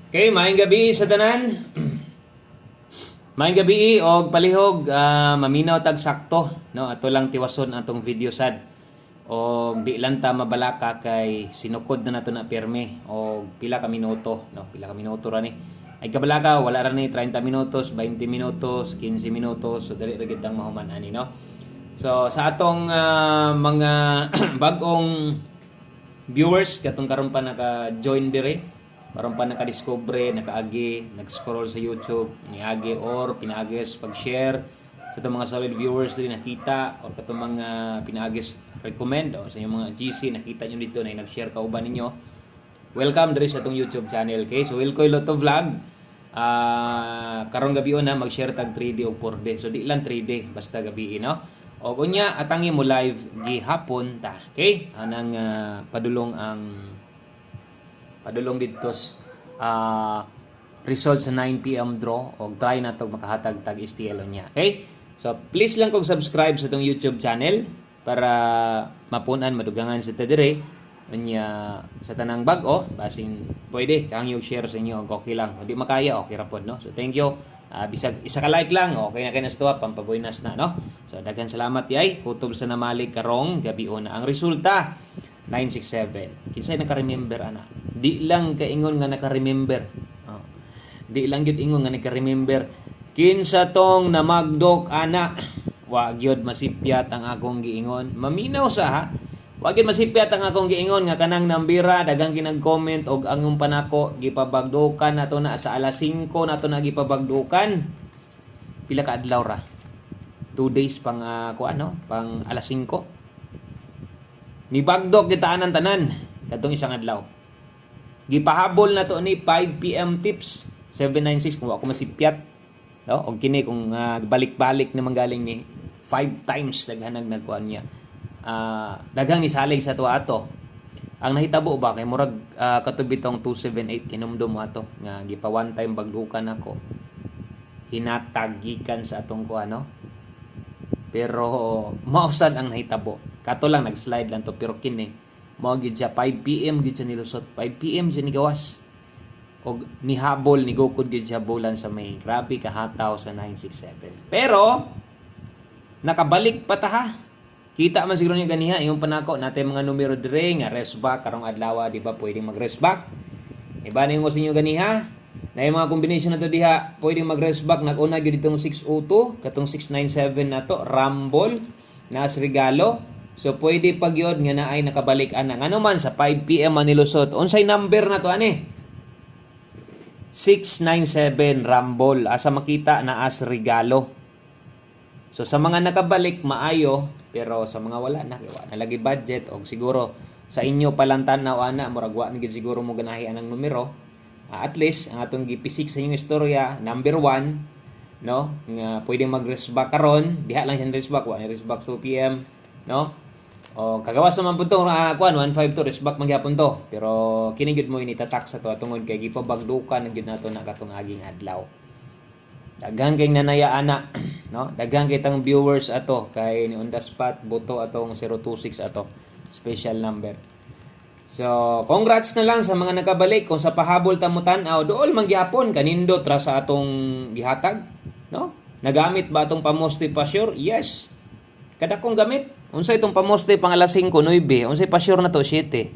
Okay, maayong gabi sa tanan. Maayong gabi og palihog, maminaw tag sakto, no? Ato lang tiwason atong video sad. Og di lang ta mabalaka kay sinukod na nato na pirmi og pila ka minuto, no? Pila ka minuto ra ni. Ay kabalaka wala ra ni 30 minutos, 20 minutos, 15 minutos, so dali ra gid tang mahuman ani, no? So sa atong mga bagong viewers katong karon pa naka-join dire, karon pa naka-discover, naka-agi, nag-scroll sa YouTube, niagi or pinaagis pag-share sa itong mga solid viewers din nakita or katong mga pinaagis recommend o sa inyong mga GC nakita nyo dito na nag-share kauban ninyo. Welcome diri sa itong YouTube channel. Okay? So Wilcoy Lotto Vlog. Karong gabi na mag-share tag 3D o 4D. So di lang 3D basta gabi, no? O kunya atangi mo live gihapon ta. Okay? Anang padulong dito result sa 9 PM draw o try na to makahatag tag STL niya. Okay? So please lang kog subscribe sa itong YouTube channel para mapunan madugangan sa tadire nya sa tanang bag-o basin pwede kang yung share sa inyo okay lang. Hindi makaya okay ra pod, no? So thank you. Bisag isa ka like lang okay na kay nas tuwa pampabuinas na, no? So daghan salamat yay kutob sa namalig karong gabi na ang resulta 967. Kinsay naka-remember ana? Di lang kaingon nga naka-remember. Oh. Di lang gyud ingon nga naka-remember. Kinsa tong namagdok ana? Wa gyud masipyat ang akong giingon. Maminaw sa ha. Wa gyud masipyat ang akong giingon nga kanang nambira dagang kinag-comment og angong panako gipabagdukan nato na sa alas 5 nato na gipabagdukan. Pila ka adlaw ra? 2 days pang pang alas 5. Nibagdok kita anan tanan katong isang adlaw. Gipahabol na to ni 5 PM tips 796 kung ako masipyat, no? Og kini kung balik-balik na manggaling ni 5 times daghanag nagkuan niya. Daghang ni salig sa to ato. Ang nahitabo ba kay murag katubitong 278 kinumdum mo ato nga gipa one time bagdukan ako. Hinatagikan sa atong kuano. Pero mausad ang nahitabo. Kato lang nag-slide lang to pero kini mao gid siya 5 PM gid siya nilusot. 5 PM siya nigawas. Og nihabol ni gukod gid siya bulan sa may grabe kahataw sa 967. Pero nakabalik pa ta ha. Kita man siguro niya ganiha yung panako natin mga numero dire nga rest back karong adlaw di ba pwedeng mag-rest back. Iba na yung sa inyo ganiha. Na yung mga combination na to diha pwedeng mag-rest back nag-una gyud ditong 602 katong 697 na to Rumble nas regalo. So pwede pag yun nga na ay nakabalik ana. Ano man sa 5 PM manilusot. Unsay number na to ani? 697 Rumble. Asa makita na as regalo. So sa mga nakabalik maayo pero sa mga wala na lagi budget og siguro sa inyo palang tanaw ana murag wa gid siguro mo ganahi anang numero. At least ang atong gipisik sa inyong istorya number 1, no? Nga pwedeng mag-rest back karon, diha lang siya rest back, wa rest back 2 PM, no? O kagawas naman pud to 152 rest back magyapon to. Pero kini gid mo initatak sa to tungod kay gipabagdukan gid nato na katong aging adlaw. Daghang kay nanaya ana, no? Daghang kay tang viewers ato kay ni on the spot buto atong 026 ato special number. So, congrats na lang sa mga nakabalik kung sa pahabol ta mo tan-aw dool man gyapon kanindot ra sa atong gihatag, no? Nagamit ba atong pamoste pa sure? Yes. Kada kong gamit. Unsay itong pamoste pang alas 5 9, unsay pa sure na to 7.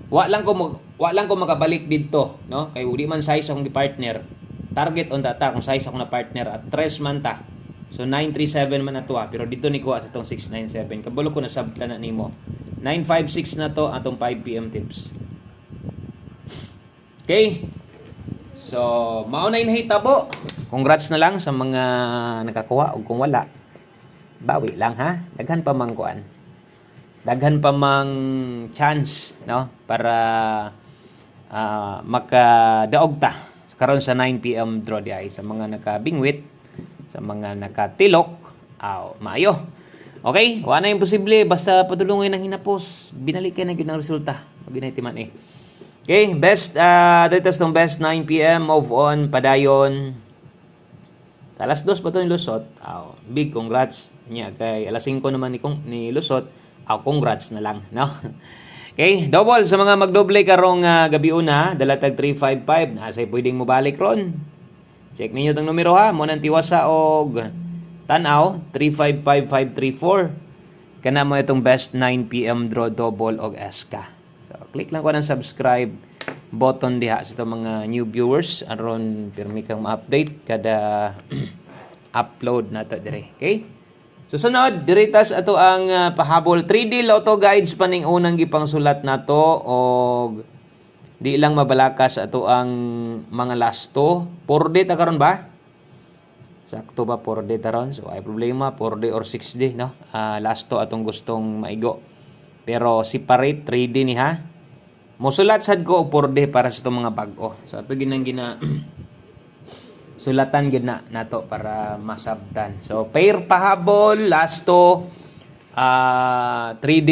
Wa lang ko makabalik didto, no? Kay udi man size akong gi-partner. Target on data kung size ako na partner at 3 man ta. So 937 man na to pero dito ni kuha sa itong 697. Kabalo ko na sabta na nimo. 956 na to atong 5 PM tips. Okay? So, mao na inahitabo. Congrats na lang sa mga nakakuha o kung wala. Bawi lang ha. Daghan pa mang kuan. Daghan pa mang chance, no? Para makadaog ta karon sa 9 PM draw di ay sa mga nakabingwit, sa mga nakatilok, maayo. Okay, wala na imposible basta padulungan ng hinapos. Binalikan na gyud ang resulta. Maginahitiman eh. Okay, best dito tong best 9 PM move on padayon. Alas 2 pa to ni Lusot. Big congrats niya kay alas 5 naman ni Lusot. Congrats na lang, no? Okay, double sa mga magdoble karong gabi una, dalatag 355, nasay pwedeng mo balik ron. Check ninyo tong numero ha, mo nang tiwasa og tanaw 355534. Kana mo itong best 9 PM draw double og SK. So click lang ko ng subscribe button diha sa itong mga new viewers aron pirmi kang ma-update kada upload nato dire. Okay? So sunod, diritas ato ang pahabol 3D Lotto Guides paning unang gipang sulat nato og di lang mabalakas ato ang mga lasto. 4D ta karon ba? Sakto ba 4D ta ron? So ay problema 4D or 6D no. Lasto atong gustong maigo. Pero separate 3D ni ha. Mosulat sad ko og 4D para sa itong mga bag-o. So ato ginang sulatan gid na nato para masabtan. So pair pahabol lasto 3D.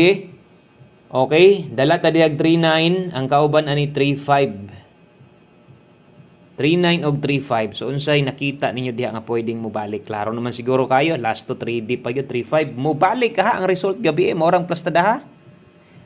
Okay, dala ta diag 39 ang kauban ani 35. 39 og 35. So unsay nakita ninyo diha nga pwedeng mo balik? Klaro naman siguro kayo, lasto 3D pa gyud 35. Mo balik ka ha ang result gabi mo orang plastada ha.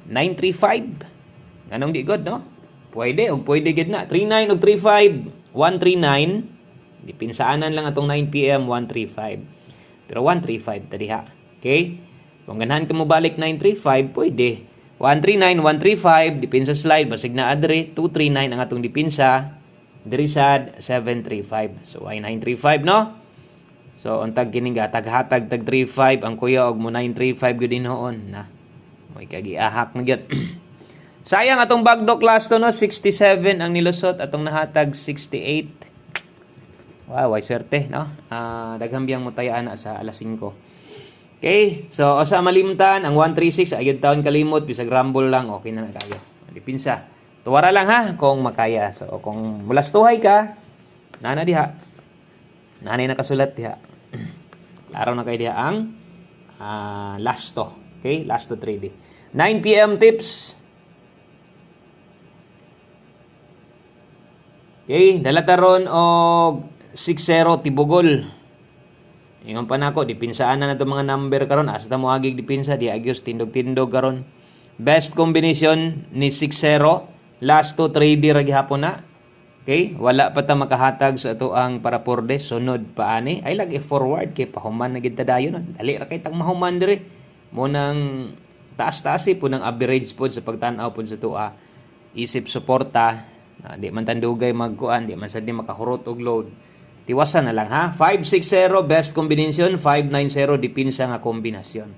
935. Anong di good no? Pwede og pwede gid na 39 og 35 139. Dipinsaanan lang atong 9 PM 135. Pero 135 tadi ha. Okay? Kung ganahan ka mo balik 935, pwede. 139 135 dipinsa slide basig na adre 239 ang atong dipinsa. Diri sad 735. So ay 935 no? So untag kining gatag-hatag tag 35 ang kuya og mo 935 gud dinhoon na. Moy kagiahak na gyud. Sayang atong bagdok last to no 67 ang nilusot atong nahatag 68. Wow, ay swerte, no? Daghang biyang mutayaan na sa alas 5. Okay, so sa malimtan, ang 136, ayun taon kalimot, bisag rumble lang, okay na kayo. Dipinsa. Tuwara lang ha, kung makaya. So, kung mulastuhay ka, nana diha. Nanay nakasulat diha. Klaro na kayo diha ang lasto. Okay, lasto 3D. 9 PM tips. Okay, dala taron og 6-0 tibugol. Ingon pa nako dipinsaan na nato mga number karon asa ta mo agig dipinsa di agyos tindog-tindog karon. Best combination ni 6-0 last to 3D ra gihapon na. Okay, wala pa ta makahatag sa ato ang para 4D sunod pa ani ay lagi forward kay pahuman na gid ta dayon. Dali ra kay tang mahuman dire. Mo nang taas-taas po ng average po sa pagtan-aw po sa tuwa. Isip suporta. Di man tandugay magkuan, di man sad di makahurot og load. Tiwasan na lang ha. 560 best combination, 590 dipinsa nga kombinasyon.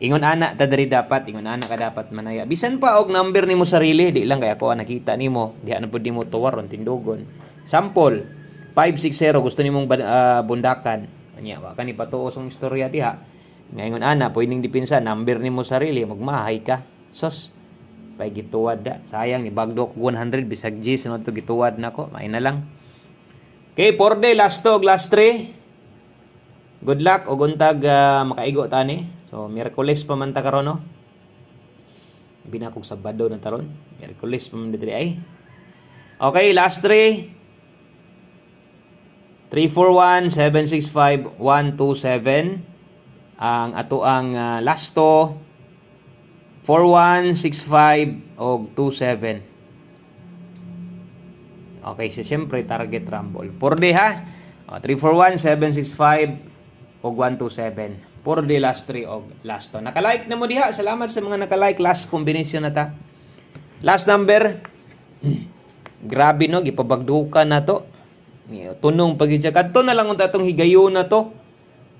Ingon ana ta diri dapat, ingon ana ka dapat manaya. Bisan pa og number nimo sarili, di lang kay ako nakita nimo, di ana pud nimo tuwaron tindugon. Sample 560 gusto nimong bundakan. Anya wa kani patuos ang istorya diha. Ngayon ana pwedeng dipinsa number nimo sarili, magmahay ka. Sos pay gituwad da. Sayang ni bagdok 100 bisag G sunod to gituwad nako. May na lang. Okay, 4 day last to last 3. Good luck og untag makaigo tani. So Miyerkules pa man ta karon no. Binakog Sabado na taron. Miyerkules pa man diri ay. Okay, last 3. 341 765 127 ang ato ang lasto 4165 og 27. Okay, so syempre target rumble. 4D ha. 341 765 og 127. 4D last 3 og last 2. Naka-like na mo diha. Salamat sa mga naka-like last combination na ta. Last number. Grabe no, gipabagdukan na to. Tunong pagidya kadto na lang unta tong higayon na to.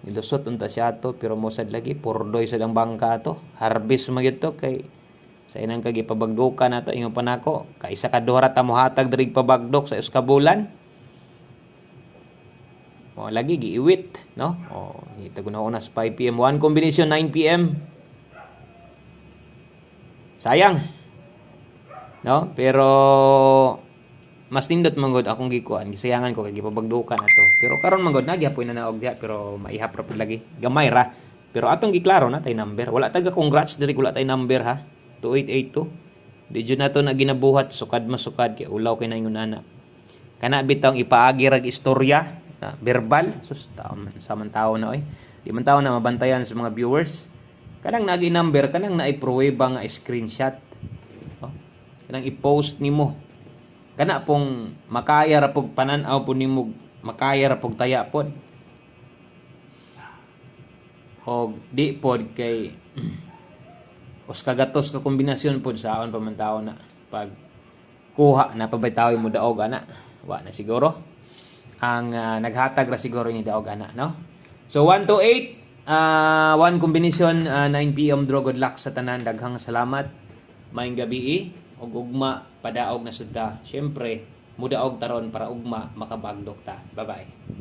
Nilusot unta siya to pero mosad lagi pordoy sa dang bangka to. Harvest magyud to kay sa inang kagi pabagdukan nato ingon pa nako kay isa ka duha ta mohatag diri pabagdok sa uskabulan. O lagi giiwit no. O itago na unas 5 PM 1 combination 9 PM. Sayang. No, pero mas nindot manggod akong gikuan gisayangan ko kay gipabagdukan ato. Pero karon manggod nagyapoy na naog diha pero maihap ra pud lagi. Gamay ra. Pero atong giklaro na tay number. Wala taga congrats diri wala tay number ha. 2882. Di jud nato na ginabuhat sukad masukad kay ulaw kay naingon ana. Kana bitaw ipaagi rag istorya, verbal, sus sa man tawo na oy. Di man tawo na mabantayan sa mga viewers. Kanang nagi number kanang naipruweba nga screenshot. kanang i-post nimo. Kana pong makaya ra pog panan-aw po nimo, makaya ra pog taya pod. O di pod kay os kagatos ka kombinasyon pod sa aon pa man tawo na pag kuha na pabitaw mo daog ana. Wa na siguro. Ang naghatag ra siguro ni daog ana, no? So 1 to 8, one combination, 9 PM draw. Good luck sa tanan. Daghang salamat. Maayong gabi og ugma padaog na sudta. Syempre, mudaog taron para ugma makabagdok ta. Bye-bye.